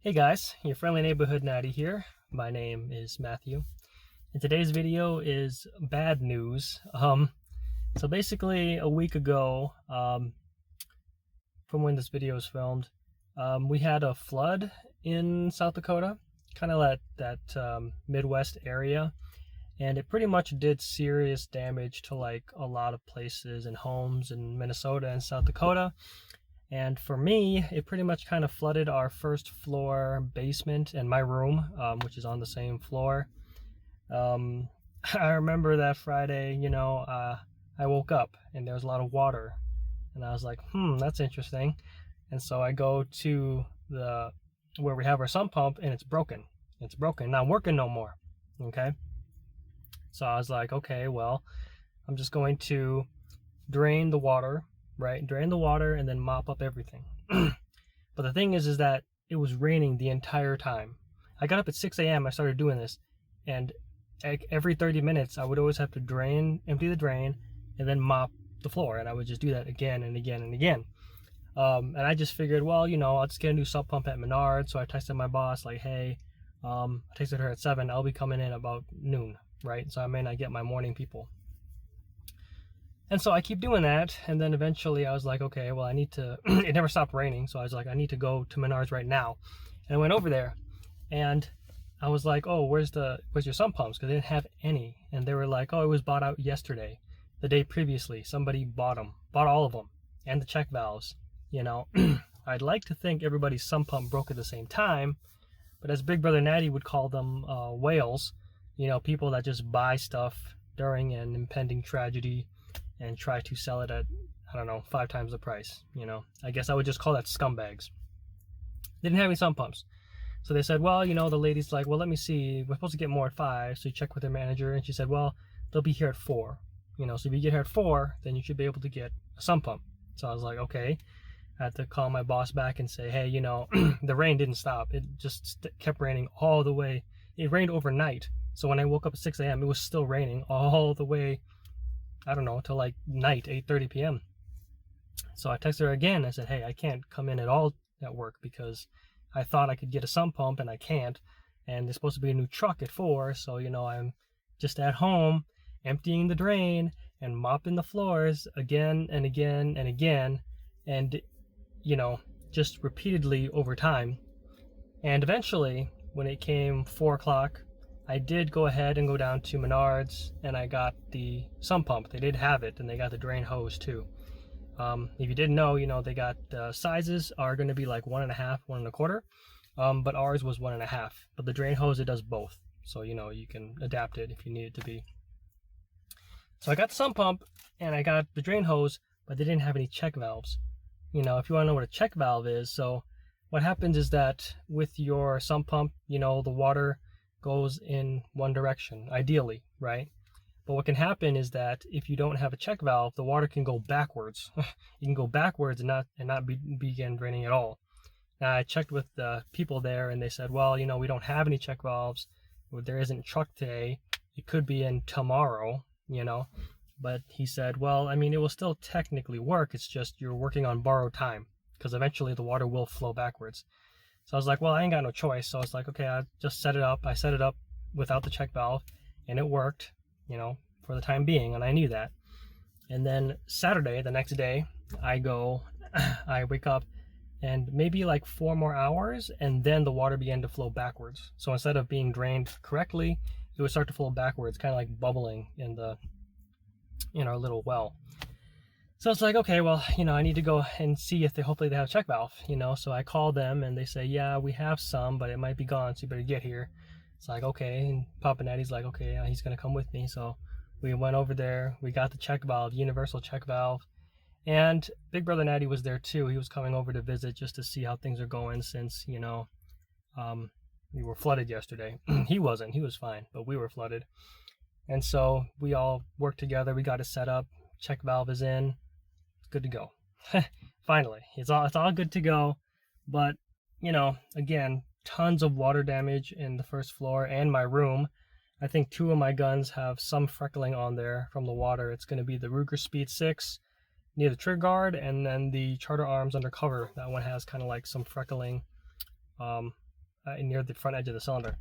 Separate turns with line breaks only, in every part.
Hey guys, your friendly neighborhood natty here. My name is Matthew, and today's video is bad news. So basically, a week ago, from when this video was filmed, we had a flood in South Dakota, kind of that Midwest area, and it pretty much did serious damage to like a lot of places and homes in Minnesota and South Dakota. And for me, it pretty much kind of flooded our first floor basement and my room, which is on the same floor. Um, I remember that Friday, I woke up and there was a lot of water. And I was like, that's interesting. And so I go to the where we have our sump pump and it's broken. It's broken, not working no more. Okay. So I was like, okay, well, I'm just going to drain the water, right? Drain the water and then mop up everything. But the thing is that it was raining the entire time. I got up at 6 a.m. I started doing this, and every 30 minutes I would always have to empty the drain, and then mop the floor, and I would just do that again and again and again. And I just figured, well, I'll just get a new sub pump at Menards. So I texted my boss like, hey, I texted her at 7. I'll be coming in about noon, right? So I may not get my morning people. And so I keep doing that, and then eventually I was like, okay, well, I need to, it never stopped raining, so I was like, I need to go to Menards right now. And I went over there, and I was like, oh, where's your sump pumps? Because they didn't have any. And they were like, oh, it was bought out yesterday. The day previously, somebody bought all of them, and the check valves, I'd like to think everybody's sump pump broke at the same time, but as Big Brother Natty would call them, whales, people that just buy stuff during an impending tragedy and try to sell it at, I don't know, 5 times the price. I guess I would just call that scumbags. They didn't have any sump pumps. So they said, well, the lady's like, well, let me see. We're supposed to get more at 5. So you check with their manager, and she said, well, they'll be here at 4. So if you get here at 4, then you should be able to get a sump pump. So I was like, okay. I had to call my boss back and say, hey, the rain didn't stop. It just kept raining all the way. It rained overnight. So when I woke up at 6 a.m., it was still raining all the way, I don't know, till like night, 8:30 p.m. So I texted her again. I said, hey, I can't come in at all at work because I thought I could get a sump pump and I can't. And there's supposed to be a new truck at 4. So, I'm just at home emptying the drain and mopping the floors again and again and again. And, just repeatedly over time. And eventually, when it came 4 o'clock, I did go ahead and go down to Menards, and I got the sump pump. They did have it, and they got the drain hose too. If you didn't know, they got sizes are going to be like 1.5, 1.25, but ours was 1.5. But the drain hose, it does both, so you can adapt it if you need it to be. So I got the sump pump and I got the drain hose, but they didn't have any check valves. If you want to know what a check valve is, so what happens is that with your sump pump, the water goes in one direction, ideally, right? But what can happen is that if you don't have a check valve, the water can go backwards. You can go backwards and not begin draining at all. Now, I checked with the people there, and they said, well, we don't have any check valves. There isn't a truck today. It could be in tomorrow, But he said, well, it will still technically work. It's just you're working on borrowed time because eventually the water will flow backwards. So I was like, well, I ain't got no choice. So I was like, okay, I just set it up. I set it up without the check valve, and it worked, for the time being, and I knew that. And then Saturday, the next day, I wake up, and maybe like 4 more hours, and then the water began to flow backwards. So instead of being drained correctly, it would start to flow backwards, kind of like bubbling in our little well. So it's like, okay, well, I need to go and see if hopefully they have a check valve, So I call them and they say, yeah, we have some, but it might be gone, so you better get here. It's like, okay. And Papa Natty's like, okay, he's going to come with me. So we went over there. We got the check valve, universal check valve. And Big Brother Natty was there too. He was coming over to visit just to see how things are going since, we were flooded yesterday. He wasn't. He was fine, but we were flooded. And so we all worked together. We got it set up. Check valve is in. Good to go. Finally, it's all good to go. But again, tons of water damage in the first floor and my room. I think 2 of my guns have some freckling on there from the water. It's going to be the Ruger Speed 6 near the trigger guard, and then the Charter Arms Undercover. That one has kind of like some freckling near the front edge of the cylinder.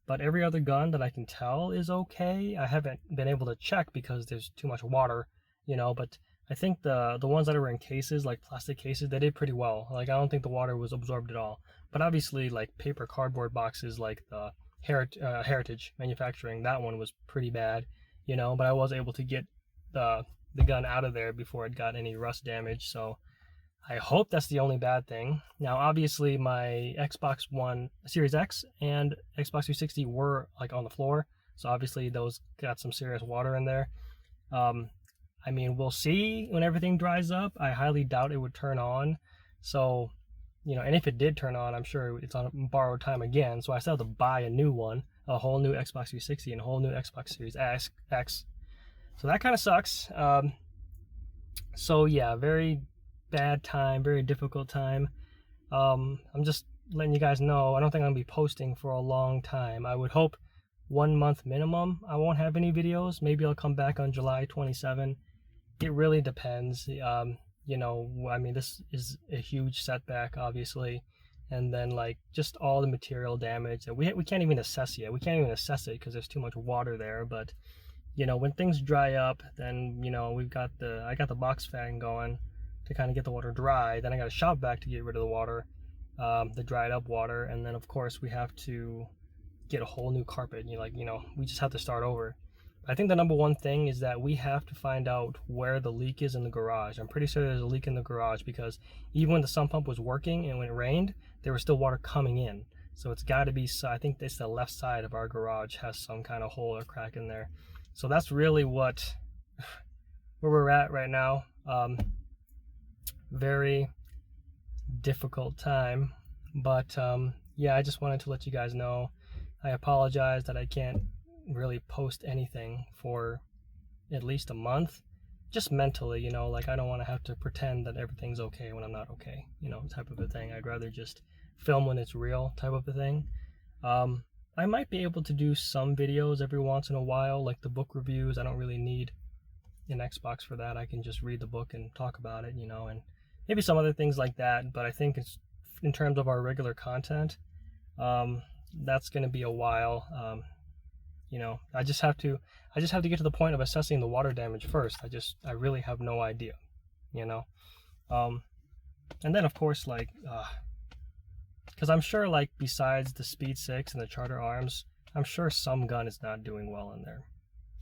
But every other gun that I can tell is okay. I haven't been able to check because there's too much water, but I think the ones that were in cases, like plastic cases, they did pretty well. Like, I don't think the water was absorbed at all. But obviously, like paper cardboard boxes, like the Heritage Manufacturing, that one was pretty bad, but I was able to get the gun out of there before it got any rust damage. So I hope that's the only bad thing. Now, obviously, my Xbox One Series X and Xbox 360 were like on the floor, so obviously those got some serious water in there. I mean, we'll see when everything dries up. I highly doubt it would turn on. So, and if it did turn on, I'm sure it's on borrowed time again. So I still have to buy a new one, a whole new Xbox 360 and a whole new Xbox Series X. So that kind of sucks. So yeah, very bad time, very difficult time. I'm just letting you guys know, I don't think I'm gonna be posting for a long time. I would hope 1 month minimum I won't have any videos. Maybe I'll come back on July 27. It really depends. I mean, this is a huge setback, obviously, and then like just all the material damage that we can't even assess yet. We can't even assess it because there's too much water there. But when things dry up, then I got the box fan going to kind of get the water dry. Then I got a shop vac to get rid of the water, the dried up water, and then of course we have to get a whole new carpet. We just have to start over. I think the number one thing is that we have to find out where the leak is in the garage. I'm pretty sure there's a leak in the garage because even when the sump pump was working and when it rained, there was still water coming in. So it's got to be, I think it's the left side of our garage has some kind of hole or crack in there. So that's really where we're at right now. Very difficult time, but yeah, I just wanted to let you guys know. I apologize that I can't really post anything for at least a month, just mentally, like I don't want to have to pretend that everything's okay when I'm not okay, type of a thing. I'd rather just film when it's real, type of a thing. I might be able to do some videos every once in a while, like the book reviews. I don't really need an Xbox for that. I can just read the book and talk about it, and maybe some other things like that. But I think it's in terms of our regular content, that's going to be a while. I just have to get to the point of assessing the water damage first. I really have no idea, and then of course, like, because I'm sure, like, besides the Speed 6 and the Charter Arms, I'm sure some gun is not doing well in there.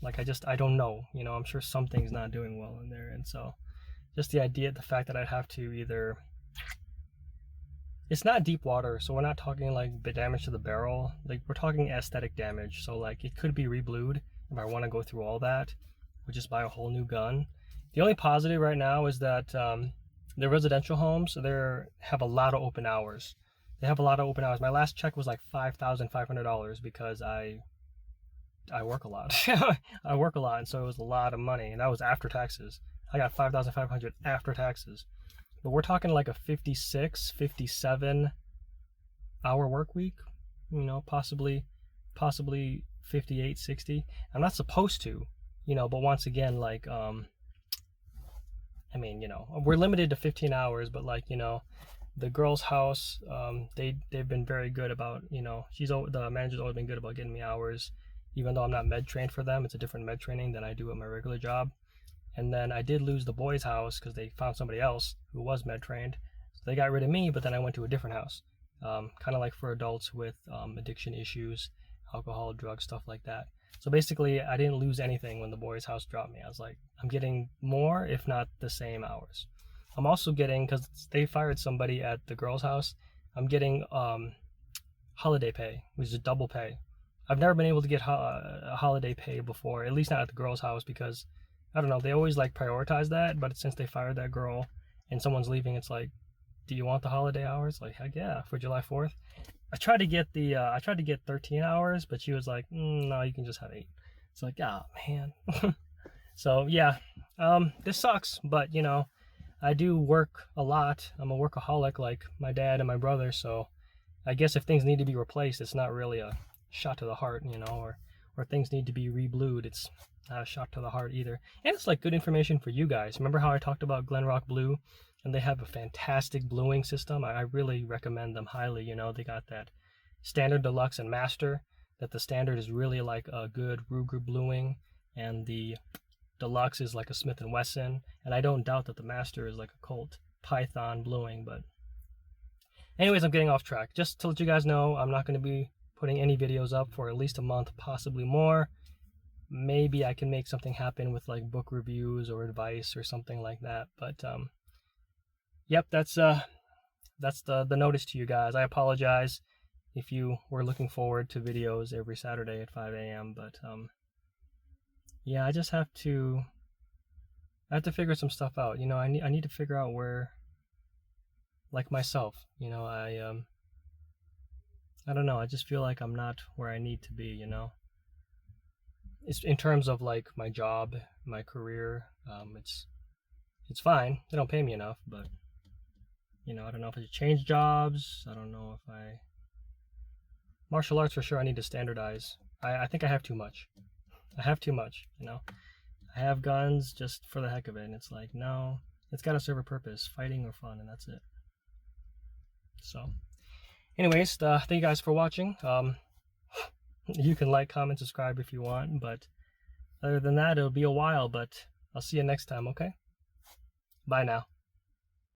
Like, I don't know, I'm sure something's not doing well in there. And so just the fact that I'd have to either, it's not deep water, so we're not talking like damage to the barrel. Like, we're talking aesthetic damage. So like, it could be reblued if I want to go through all that, or just buy a whole new gun. The only positive right now is that the residential homes, they have a lot of open hours. They have a lot of open hours. My last check was like $5,500 because I work a lot. I work a lot, and so it was a lot of money, and that was after taxes. I got $5,500 after taxes. But we're talking like a 56, 57 hour work week, possibly 58, 60. I'm not supposed to, but once again, like, I mean, we're limited to 15 hours, but like, the girl's house, they've been very good about, the manager's always been good about getting me hours, even though I'm not med trained for them. It's a different med training than I do at my regular job. And then I did lose the boys' house because they found somebody else who was med trained. So they got rid of me, but then I went to a different house, kind of like for adults with addiction issues, alcohol, drugs, stuff like that. So basically, I didn't lose anything when the boys' house dropped me. I was like, I'm getting more, if not the same hours. I'm also getting, because they fired somebody at the girls' house, I'm getting holiday pay, which is a double pay. I've never been able to get a holiday pay before, at least not at the girls' house, because I don't know, they always like prioritize that, but since they fired that girl and someone's leaving, it's like, do you want the holiday hours? Like, heck yeah, for July 4th. I tried to get 13 hours, but she was like, no, you can just have 8. It's like, oh man. So yeah, this sucks, but I do work a lot. I'm a workaholic like my dad and my brother, so I guess if things need to be replaced, it's not really a shot to the heart, or things need to be reblued, it's not a shot to the heart either. And it's like good information for you guys. Remember how I talked about Glenrock Blue? And they have a fantastic bluing system. I really recommend them highly. They got that Standard, Deluxe, and Master, that the Standard is really like a good Ruger bluing, and the Deluxe is like a Smith & Wesson, and I don't doubt that the Master is like a Colt Python bluing. But anyways, I'm getting off track. Just to let you guys know, I'm not going to be putting any videos up for at least a month, possibly more. Maybe I can make something happen with like book reviews or advice or something like that. But yep, that's the notice to you guys. I apologize if you were looking forward to videos every Saturday at 5 a.m. But yeah, I just have to figure some stuff out. You know, I need to figure out where, like myself, you know, I don't know. I just feel like I'm not where I need to be, you know. It's in terms of like my job, my career. It's fine. They don't pay me enough, but you know, I don't know if I should change jobs. I don't know if I martial arts for sure. I need to standardize. I think I have too much. I have too much, you know. I have guns just for the heck of it, and it's like, no, it's got to serve a purpose, fighting or fun, and that's it. So anyways, thank you guys for watching. You can like, comment, subscribe if you want, but other than that, it'll be a while, but I'll see you next time, okay? Bye now.